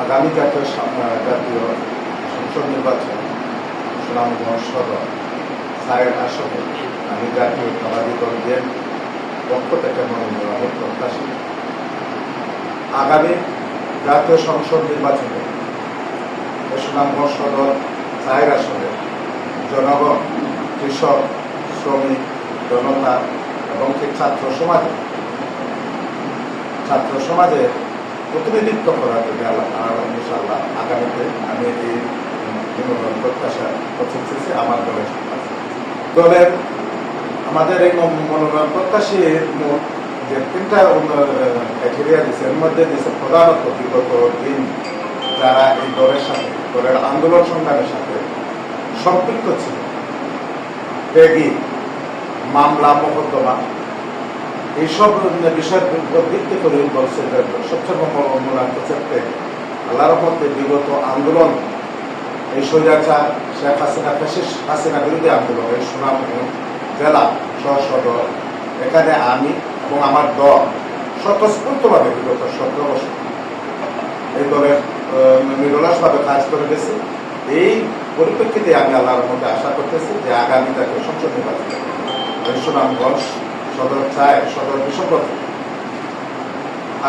আগামী জাতীয় সংসদ নির্বাচন সুনামগঞ্জ সদর 6 আসনে আমি জাতীয়তাবাদী দল বিএনপির পক্ষ থেকে মনোনয়নের প্রত্যাশী। আগামী জাতীয় সংসদ নির্বাচনে সুনামগঞ্জ সদর 6 আসনে জনগণ, কৃষক, শ্রমিক, জনতা এবং ছাত্র সমাজের প্রতিনিধিত্ব করার জন্য ইনশাআল্লাহ আগামীতে আমি এই মনোনয়ন প্রত্যাশা করতেছি। আমার দলের আমাদের এই মনোনয়ন প্রত্যাশীর মোট যে 3টা ক্রাইটেরিয়া দিচ্ছে, এর মধ্যে দিচ্ছে প্রধানত বিগত দিন যারা এই দলের সাথে, দলের আন্দোলন সংগ্রামের সাথে সম্পৃক্ত ছিল, ত্যাগী, মামলা মোকদ্দমা, এইসব বিষয়ের ভিত্তি করে বলছে সবচেয়ে মূল্যায়ন ক্ষেত্রে আল্লাহর রহমতে বিগত আন্দোলন, এই স্বৈরাচার শেখ হাসিনা বিরোধী আন্দোলন, এই সুনামগঞ্জ জেলা সদর, এখানে আমি এবং আমার দল স্বতঃস্ফূর্তভাবে বিগত 17 বছর এই দলের নিরলসভাবে কাজ করে গেছি। এই পরিপ্রেক্ষিতে আমি আল্লাহর মধ্যে আশা করতেছি যে আগামী জাতীয় সংসদ নির্বাচনে সুনামগঞ্জ সদর 4 সদর বিশ্বপথ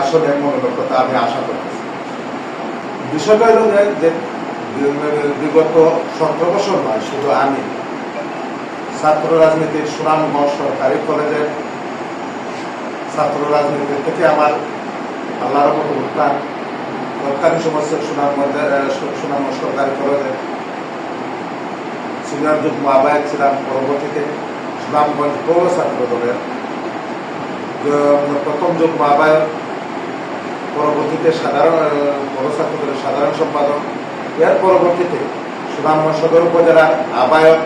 আসলে মনোনয়ন করতে আমি আশা করতেছি। বিষয়টা হল যে বিগত 17 বছর নয়, শুধু আমি ছাত্র রাজনীতির সুনামগঞ্জ সরকারি কলেজের ছাত্র রাজনীতি থেকে আমার আল্লাহর মতো উত্থান, সরকারি সমস্যার সুনামগঞ্জ সরকারি কলেজে সিনিয়র যুগ্ম আহ্বায়ক ছিলাম। পরবর্তীতে সুনামগঞ্জ পৌর ছাত্র দলের প্রথম যুগ্ম আহ্বায়ক, পরবর্তীতে পৌর ছাত্র দলের সাধারণ সম্পাদক, এর পরবর্তীতে সুনামগঞ্জ সদর উপজেলার আহ্বায়ক,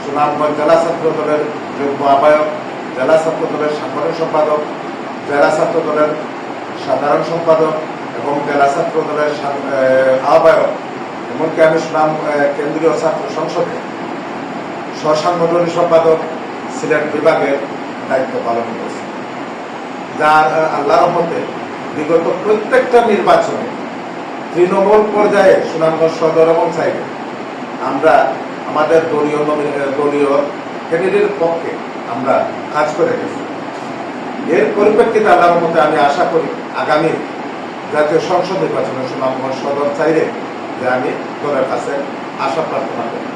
সুনামগঞ্জ জেলা ছাত্র দলের যুগ্ম আহ্বায়ক, জেলা ছাত্র দলের সাংগঠনিক সম্পাদক, জেলা ছাত্র দলের সাধারণ সম্পাদক এবং জেলা ছাত্র দলের আহ্বায়ক, এমনকি আমি সুনাম কেন্দ্রীয় ছাত্র সংসদে সহসাংগঠনিক সম্পাদক সিলেট বিভাগের দায়িত্ব পালন করছি। যার আল্লাহর রহমতে বিগত প্রত্যেকটা নির্বাচনে তৃণমূল পর্যায়ে সুনামগঞ্জ সদর এবং সাইডে আমরা আমাদের দলীয় ক্যান্ডিডেটের পক্ষে আমরা কাজ করে গেছি। এর পরিপ্রেক্ষিতে আল্লাহর মধ্যে আমি আশা করি আগামী জাতীয় সংসদ নির্বাচনে সুনামগঞ্জ সদর চাইলে যে আমি দলের কাছে আশা প্রার্থনা করি।